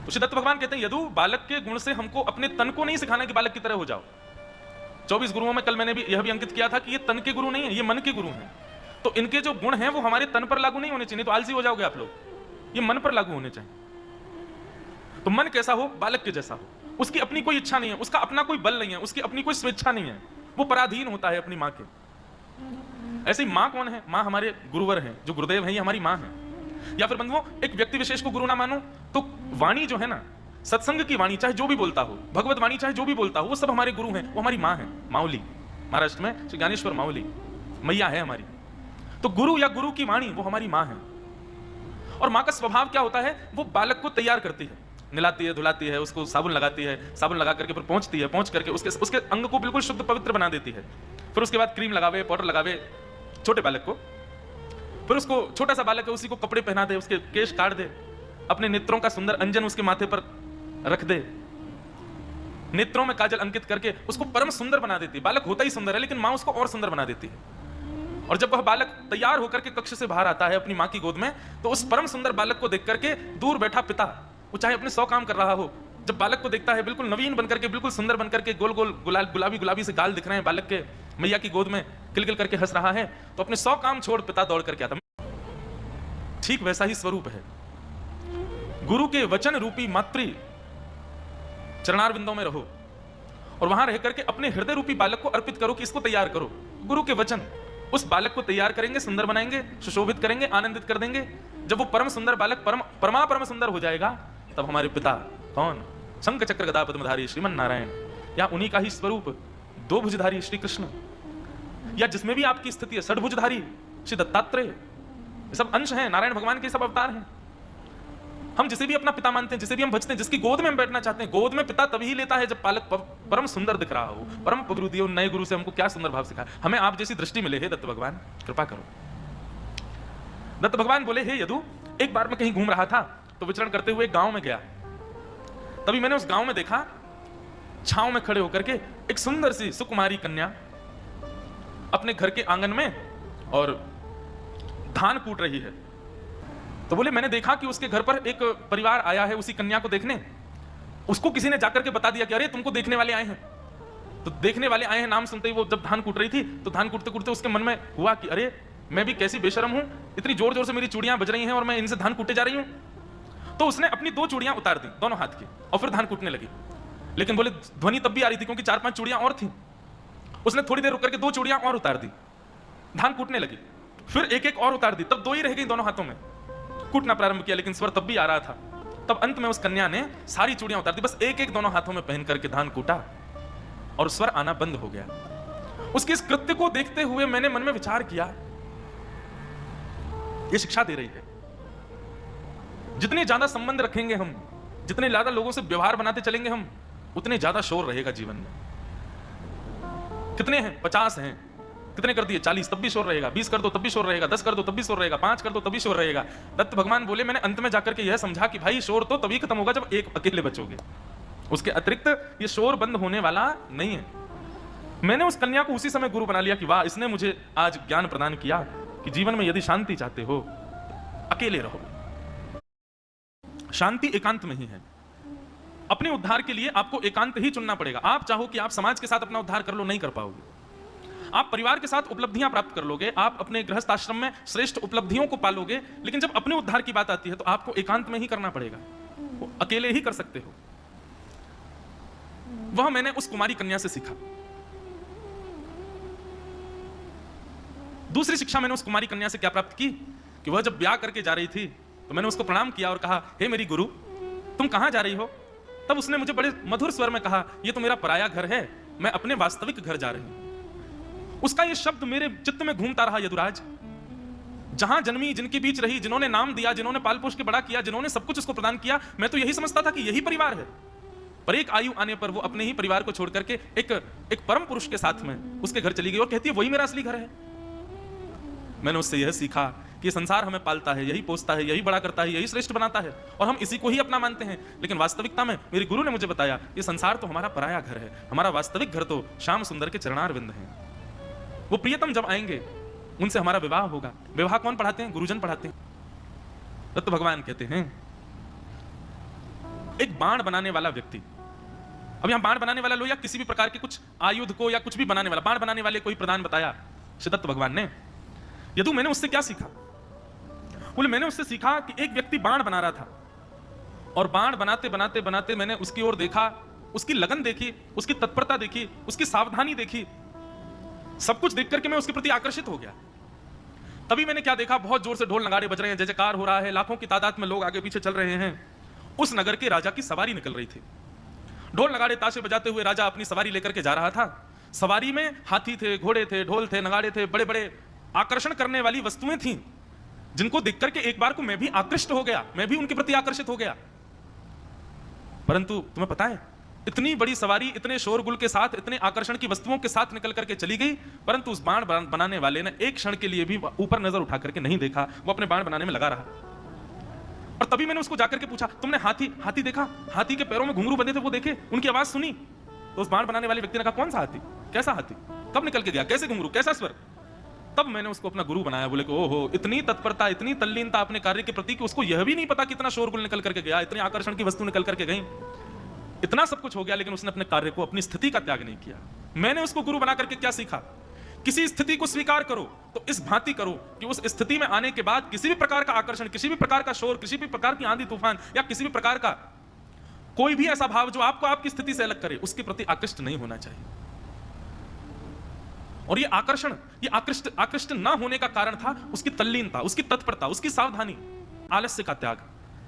तो श्री दत्त भगवान कहते हैं यदु बालक के गुण से हमको अपने तन को नहीं सिखाना कि बालक की तरह हो जाओ। 24 गुरुओं में कल मैंने भी यह भी अंकित किया था कि ये तन के गुरु नहीं है, ये मन के गुरु हैं। तो इनके जो गुण हैं वो हमारे तन पर लागू नहीं होने चाहिए, तो आलसी हो जाओगे आप लोग, ये मन पर लागू होने चाहिए। तो मन कैसा हो? बालक के जैसा हो, उसकी अपनी कोई इच्छा नहीं है, उसका अपना कोई बल नहीं है, उसकी अपनी कोई स्वेच्छा नहीं है, वो पराधीन होता है अपनी माँ के। ऐसे ही माँ कौन है? माँ हमारे गुरुवर हैं, जो गुरुदेव हैं, ये हमारी माँ है। या फिर बंधुओं, एक व्यक्ति विशेष को गुरु ना मानो तो वाणी जो है ना, सत्संग की वाणी, चाहे जो भी बोलता हो, भगवत वाणी चाहे जो भी बोलता हो, वो सब हमारे गुरु हैं, वो हमारी माँ है। माउली, महाराष्ट्र में श्री ज्ञानेश्वर माउली मैया है हमारी। तो गुरु या गुरु की वाणी वो हमारी माँ है। और माँ का स्वभाव क्या होता है? वो बालक को तैयार करती है, निलाती है, धुलाती है, उसको साबुन लगाती है, साबुन लगा करके फिर पहुंचती है, पहुंच करके उसके अंग को बिल्कुल शुद्ध पवित्र बना देती है। फिर उसके बाद क्रीम लगावे, पाउडर लगावे छोटे बालक को, फिर उसको, छोटा सा बालक है, उसी को कपड़े पहना दे, उसके केश काट दे, अपने नेत्रों का सुंदर अंजन उसके माथे पर रख दे, नेत्रों में काजल अंकित करके उसको परम सुंदर बना देती है। बालक होता ही सुंदर है, लेकिन माँ उसको और सुंदर बना देती है। और जब वह बालक तैयार होकर के कक्ष से बाहर आता है अपनी माँ की गोद में, तो उस परम सुंदर बालक को देख करके दूर बैठा पिता, वो चाहे अपने 100 काम कर रहा हो, जब बालक को देखता है बिल्कुल नवीन बनकर के, बिल्कुल सुंदर बनकर के, गोल गोल गुलाबी से गाल दिख रहे हैं बालक के, मैया की गोद में किलकिल करके हंस रहा है, तो अपने 100 काम छोड़ पिता दौड़ करके आता। ठीक वैसा ही स्वरूप है गुरु के वचन रूपी मातृ चरणारविंदों में रहो और वहां रह करके अपने हृदय रूपी बालक को अर्पित करो कि इसको तैयार करो। गुरु के वचन उस बालक को तैयार करेंगे, सुंदर बनाएंगे, सुशोभित करेंगे, आनंदित कर देंगे। जब वो परम सुंदर बालक परम सुंदर हो जाएगा, तब हमारे पिता कौन? शंख चक्र गदा पद्मधारी श्रीमन नारायण, या उन्हीं का ही स्वरूप 2 भुजधारी श्री कृष्ण, या जिसमें भी आपकी स्थिति है 6 भुजधारी श्री दत्तात्रेय, सब अंश हैं नारायण भगवान के, सब अवतार हैं। हम जिसे भी अपना पिता मानते हैं, जिसे भी हम भजते हैं, जिसकी गोद में हम बैठना चाहते हैं, गोद में पिता तभी लेता है जब बालक परम सुंदर दिख रहा हो, परम पवित्र दियो। नए गुरु से हमको क्या सुंदर भाव सिखा, हमें आप जैसी दृष्टि मिले। हे दत्त भगवान कृपा करो। दत्त भगवान बोले, हे यदु, एक बार मैं कहीं घूम रहा था तो विचरण करते हुए गांव में गया, तभी मैंने उस गांव में देखा छांव में खड़े होकर के एक सुंदर सी सुकुमारी कन्या अपने घर के आंगन में और धान कूट रही है। तो बोले, मैंने देखा कि उसके घर पर एक परिवार आया है उसी कन्या को देखने। उसको किसी ने जाकर के बता दिया कि अरे तुमको देखने वाले आए हैं। तो देखने वाले आए हैं नाम सुनते ही वो जब धान कूट रही थी, तो धान कूटते कूटते उसके मन में हुआ कि अरे मैं भी कैसी बेशरम हूं, इतनी जोर जोर से मेरी चूड़ियां बज रही हैं और मैं इनसे धान कूटे जा रही हूं। तो उसने अपनी 2 चूड़ियां उतार दी, दोनों हाथ की, और फिर धान कूटने लगी। लेकिन बोले ध्वनि तब भी आ रही थी क्योंकि 4-5 चूड़ियां और थी। उसने थोड़ी देर रुक करके 2 चूड़ियां और उतार दी, धान कूटने लगी, फिर एक और उतार दी, तब 2 ही रह गई दोनों हाथों में। कूटना प्रारंभ किया, लेकिन स्वर तब भी आ रहा था। तब अंत में उस कन्या ने सारी चूड़ियां उतार दी, बस एक दोनों हाथों में पहन करके धान कूटा और स्वर आना बंद हो गया। उसके इस कृत्य को देखते हुए मैंने मन में विचार किया, ये शिक्षा दे रही है। जितने ज्यादा संबंध रखेंगे हम, जितने ज्यादा लोगों से व्यवहार बनाते चलेंगे हम, उतने ज्यादा शोर रहेगा जीवन में। कितने हैं? 50 हैं, कितने कर दिए? 40, तब भी शोर रहेगा। 20 कर दो तब भी शोर रहेगा। 10 कर दो तब भी शोर रहेगा। 5 कर दो तब भी शोर रहेगा। दत्त भगवान बोले, मैंने अंत में जाकर के यह समझा कि भाई शोर तो तभी खत्म होगा जब एक अकेले बचोगे, उसके अतिरिक्त ये शोर बंद होने वाला नहीं है। मैंने उस कन्या को उसी समय गुरु बना लिया कि वाह, इसने मुझे आज ज्ञान प्रदान किया कि जीवन में यदि शांति चाहते हो, अकेले रहो। शांति एकांत में ही है। अपने उद्धार के लिए आपको एकांत ही चुनना पड़ेगा। आप चाहो कि आप समाज के साथ अपना उद्धार कर लो, नहीं कर पाओगे। आप परिवार के साथ उपलब्धियां प्राप्त कर लोगे, आप अपने गृहस्थ आश्रम में श्रेष्ठ उपलब्धियों को पालोगे, लेकिन जब अपने उद्धार की बात आती है तो आपको एकांत में ही करना पड़ेगा। वो अकेले ही कर सकते हो। वह मैंने उस कुमारी कन्या से सीखा। दूसरी शिक्षा मैंने उस कुमारी कन्या से क्या प्राप्त की कि वह जब ब्याह करके जा रही थी तो मैंने उसको प्रणाम किया और कहा, हे मेरी गुरु, तुम कहां जा रही हो? तब उसने मुझे बड़े मधुर स्वर में कहा, ये तो मेरा पराया घर है, मैं अपने वास्तविक घर जा रही हूं। उसका ये शब्द मेरे चित्त में घूमता रहा, यदुराज, जहां जन्मी, जिनके बीच रही, जिन्होंने नाम दिया, जिन्होंने पाल पोष के बड़ा किया, जिन्होंने सब कुछ उसको प्रदान किया, मैं तो यही समझता था कि यही परिवार है। पर एक आयु आने पर वो अपने ही परिवार को छोड़ करके एक परम पुरुष के साथ में उसके घर चली गई और कहती है वही मेरा असली घर है। मैंने उससे यह सीखा कि संसार हमें पालता है, यही पोसता है, यही बड़ा करता है, यही श्रेष्ठ बनाता है और हम इसी को ही अपना मानते हैं। लेकिन वास्तविकता में मेरे गुरु ने मुझे बताया, ये संसार तो हमारा पराया घर है, हमारा वास्तविक घर तो श्याम सुंदर के चरणारविंद हैं। वो प्रियतम जब आएंगे उनसे हमारा विवाह होगा। विवाह कौन पढ़ाते हैं? गुरुजन पढ़ाते हैं। दत्त भगवान कहते हैं, एक बाण बनाने वाला व्यक्ति, अब यहां बाण बनाने वाला लो या किसी भी प्रकार के कुछ आयुध को या कुछ भी बनाने वाला, बाण बनाने वाले कोई प्रदान बताया श्री दत्त भगवान ने। यदु मैंने उससे क्या सीखा? बोले मैंने उससे सीखा कि एक व्यक्ति बाण बना रहा था और बाण बनाते बनाते बनाते मैंने उसकी ओर देखा, उसकी लगन देखी, उसकी तत्परता देखी, उसकी सावधानी देखी, सब कुछ देख करके मैं उसके प्रति आकर्षित हो गया। तभी मैंने क्या देखा, बहुत जोर से ढोल नगाड़े बज रहे हैं, जय जयकार हो रहा है, लाखों की तादाद में लोग आगे पीछे चल रहे हैं। उस नगर के राजा की सवारी निकल रही थी। ढोल नगाड़े ताशे बजाते हुए राजा अपनी सवारी लेकर के जा रहा था। सवारी में हाथी थे, घोड़े थे, ढोल थे, नगाड़े थे, बड़े बड़े आकर्षण करने वाली वस्तुएं थीं, जिनको देख करके एक बार को मैं भी आकृष्ट हो गया, मैं भी उनके प्रति आकर्षित हो गया। परंतु तुम्हें पता है, इतनी बड़ी सवारी इतने शोरगुल के साथ, इतने आकर्षण की वस्तुओं के साथ निकल करके चली गई, परंतु उस बाण बनाने वाले ने एक क्षण के लिए भी ऊपर नजर उठा करके नहीं देखा, वो अपने बाण बनाने में लगा रहा। और तभी मैंने उसको जाकर के पूछा, तुमने हाथी देखा? हाथी के पैरों में घुंघरू बंधे थे, वो देखे? उनकी आवाज सुनी? तो उस बाण बनाने वाले व्यक्ति ने कहा, कौन सा हाथी? कैसा हाथी? कब निकल के गया? कैसे घुंघरू? कैसा स्वर? तब मैंने उसको अपना गुरु बनाया। बोले कि ओहो, इतनी तत्परता, इतनी तल्लीनता अपने कार्य के प्रति कि उसको यह भी नहीं पता कितना शोरगुल निकल करके गया, इतनी आकर्षण की वस्तु निकल करके गई, इतना सब कुछ हो गया, लेकिन उसने अपने कार्य को, अपनी स्थिति का त्याग नहीं किया। मैंने उसको गुरु बना करके क्या सीखा? किसी स्थिति को स्वीकार करो तो इस भांति करो कि उस स्थिति में आने के बाद किसी भी प्रकार का आकर्षण, किसी भी प्रकार का शोर, किसी भी प्रकार की आंधी तूफान या किसी भी प्रकार का कोई भी ऐसा भाव जो आपको आपकी स्थिति से अलग करे, उसके प्रति आकृष्ट नहीं होना चाहिए। और ये आकर्षण, ये आकृष्ट ना होने का कारण था उसकी तल्लीनता, उसकी तत्परता, उसकी सावधानी, आलस्य का त्याग।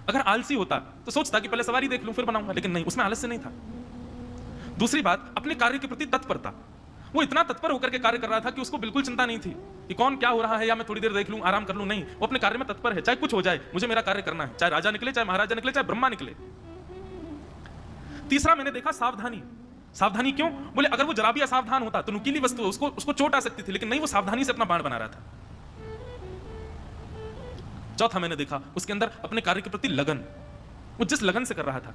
अगर आलसी होता तो सोचता कि पहले सवारी देख लूं फिर बनाऊंगा, लेकिन नहीं, उसमें आलस्य नहीं था। दूसरी बात, अपने कार्य के प्रति तत्परता। वो इतना तत्पर होकर के कार्य कर रहा था कि उसको बिल्कुल चिंता नहीं थी कि कौन क्या हो रहा है, या मैं थोड़ी देर देख लूं, आराम कर लूं। नहीं, वो अपने कार्य में तत्पर है, चाहे कुछ हो जाए, मुझे मेरा कार्य करना है, चाहे राजा निकले, चाहे महाराजा निकले, चाहे ब्रह्मा निकले। तीसरा मैंने देखा, सावधानी। सावधानी क्यों? बोले अगर वो जरा भी असावधान होता तो नुकीली वस्तु उसको चोट आ सकती थी, लेकिन नहीं, वो सावधानी से अपना बाण बना रहा था। चौथा मैंने देखा, उसके अंदर अपने कार्य के प्रति लगन, वो जिस लगन से कर रहा था।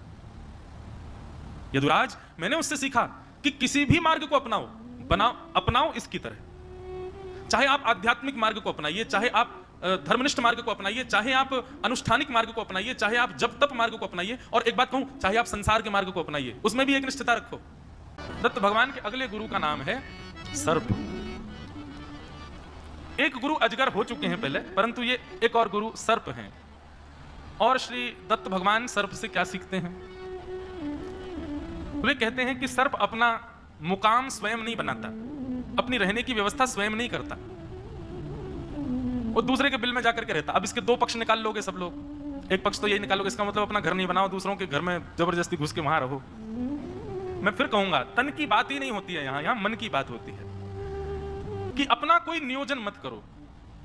यदुराज, मैंने उससे सीखा कि किसी भी मार्ग को अपनाओ इसकी तरह। चाहे आप आध्यात्मिक मार्ग को अपनाइए, चाहे आप धर्मनिष्ठ मार्ग को अपनाइए, चाहे आप अनुष्ठानिक मार्ग को अपनाइए, चाहे आप जप तप मार्ग को अपनाइए, और एक बात कहूं, चाहे आप संसार के मार्ग को अपनाइए, उसमें भी एक निष्ठता रखो। दत्त भगवान के अगले गुरु का नाम है सर्प। एक गुरु अजगर हो चुके हैं पहले, परंतु ये एक और गुरु सर्प हैं। और श्री दत्त भगवान सर्प से क्या सीखते हैं? वे कहते हैं कि सर्प अपना मुकाम स्वयं नहीं बनाता, अपनी रहने की व्यवस्था स्वयं नहीं करता, वो दूसरे के बिल में जाकर के रहता। अब इसके दो पक्ष निकाल लोगे सब लोग। एक पक्ष तो यही निकालोगे, इसका मतलब अपना घर नहीं बनाओ, दूसरों के घर में जबरदस्ती घुस के वहां रहो। मैं फिर कहूंगा, तन की बात ही नहीं होती है यहां मन की बात होती है कि अपना कोई नियोजन मत करो।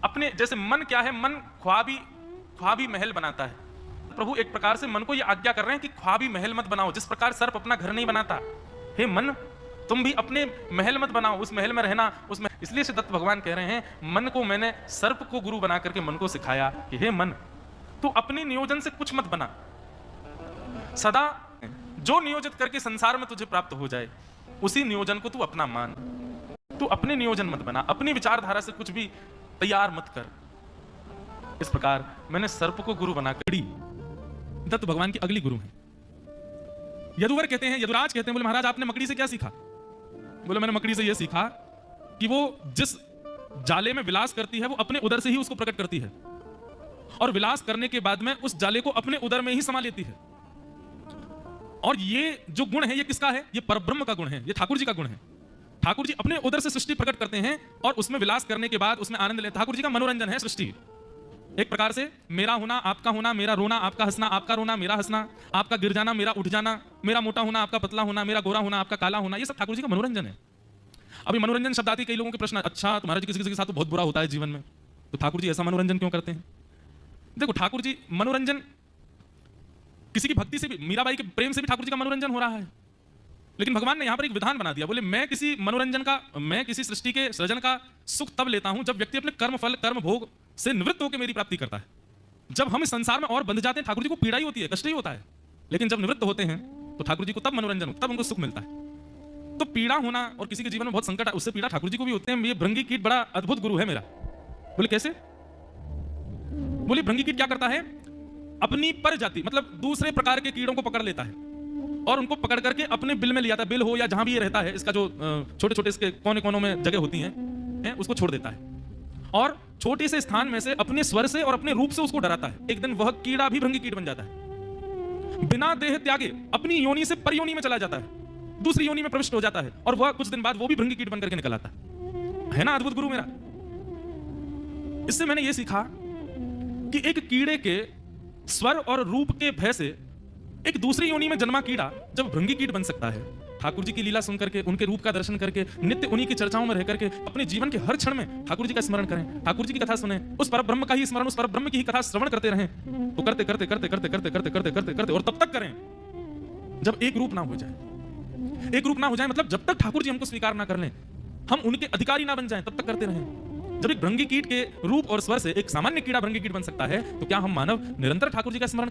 अपने जैसे मन क्या है, मन ख्वाबी महल बनाता है। प्रभु एक प्रकार से मन को यह आज्ञा कर रहे हैं कि ख्वाबी महल मत बनाओ, जिस प्रकार सर्प अपना घर नहीं बनाता। हे मन, तुम भी अपने महल मत बनाओ, उस महल में रहना, उसमें। इसलिए से दत्त भगवान कह रहे हैं, मन को मैंने सर्प को गुरु बना करके मन को सिखाया कि हे मन, तू अपने नियोजन से कुछ मत बना, सदा जो नियोजित करके संसार में तुझे प्राप्त हो जाए उसी नियोजन को तू अपना मान। तू अपने नियोजन मत बना, अपनी विचारधारा से कुछ भी तैयार मत कर। इस प्रकार मैंने सर्प को गुरु बना कर, दत्त भगवान की अगली गुरु है। यदुवर कहते हैं, यदुराज कहते हैं, बोले महाराज आपने मकड़ी से क्या सीखा? बोले मैंने मकड़ी से यह सीखा कि वो जिस जाले में विलास करती है वो अपने उदर से ही उसको प्रकट करती है, और विलास करने के बाद में उस जाले को अपने उदर में ही समा लेती है। और ये जो गुण है, ये किसका है? ये परब्रह्म का गुण है, ये ठाकुर जी का गुण है। ठाकुर जी अपने उदर से सृष्टि प्रकट करते हैं और उसमें विलास करने के बाद उसमें आनंद लेते। ठाकुर जी का मनोरंजन है सृष्टि। एक प्रकार से मेरा होना, आपका होना, मेरा रोना, आपका हंसना, आपका रोना, मेरा हंसना, आपका गिर जाना, मेरा उठ जाना, मेरा मोटा होना, आपका पतला होना, मेरा गोरा होना, आपका काला होना, ये सब ठाकुर जी का मनोरंजन है। अभी मनोरंजन शब्द आती है, कई लोगों के प्रश्न, अच्छा तुम्हारा जी किसी के साथ तो बहुत बुरा होता है जीवन में, तो ठाकुर जी ऐसा मनोरंजन क्यों करते हैं? देखो, ठाकुर जी मनोरंजन किसी की भक्ति से भी, मीराबाई के प्रेम से भी ठाकुर जी का मनोरंजन हो रहा है। लेकिन भगवान ने यहां पर एक विधान बना दिया, बोले मैं किसी सृष्टि के सृजन का सुख तब लेता हूं जब व्यक्ति अपने कर्म फल, कर्म भोग से निवृत्त होकर मेरी प्राप्ति करता है। जब हम इस संसार में और बंध जाते हैं, ठाकुर जी को पीड़ा ही होती है, कष्ट ही होता है, लेकिन जब निवृत्त होते हैं तो ठाकुर जी को तब मनोरंजन, तब उनको सुख मिलता है। तो पीड़ा होना और किसी के जीवन में बहुत संकट है, उससे पीड़ा ठाकुर जी को भी होते हैं। ये भृंगी कीट बड़ा अद्भुत गुरु है मेरा। बोले कैसे? बोले भृंगी कीट क्या करता है? अपनी प्रजाति मतलब दूसरे प्रकार के कीड़ों को पकड़ लेता है और उनको पकड़ करके अपने बिल में ले जाता है, बिल हो या जहां भी ये रहता है, इसका जो छोटे छोटे इसके कोने कोनों में जगह होती हैं, उसको छोड़ देता है और छोटे से स्थान में से अपने स्वर से और अपने रूप से उसको डराता है। एक दिन वह कीड़ा भी भृंगी कीट बन जाता है, बिना देह त्यागे अपनी योनि से पर योनि में चला जाता है, दूसरी योनि में प्रविष्ट हो जाता है और वह कुछ दिन बाद वो भी भृंगी कीट बनकर के निकल आता है ना अद्भुत गुरु मेरा। इससे मैंने ये सीखा कि एक कीड़े के स्वर और रूप के भय से एक दूसरी योनि में जन्मा कीड़ा जब भृंगी कीट बन सकता है, ठाकुर जी की लीला सुन करके, उनके रूप का दर्शन करके, नित्य उन्हीं की चर्चाओं में रह करके अपने जीवन के हर क्षण में ठाकुर जी का स्मरण करें, ठाकुर जी की कथा सुने, उस परब्रह्म का ही स्मरण, उस परब्रह्म की ही कथा श्रवण करते रहें, तो करते करते करते करते करते करते करते करते करते और तब तक करें जब एक रूप ना हो जाए। एक रूप ना हो जाए मतलब जब तक ठाकुर जी हमको स्वीकार ना कर लें, हम उनके अधिकारी ना बन जाएं, तब तक करते रहें। जब एक भृंगी कीट के रूप और स्वर से एक सामान्य कीड़ा भृंगी कीट बन सकता है, तो क्या हम मानव निरंतर ठाकुर जी का स्मरण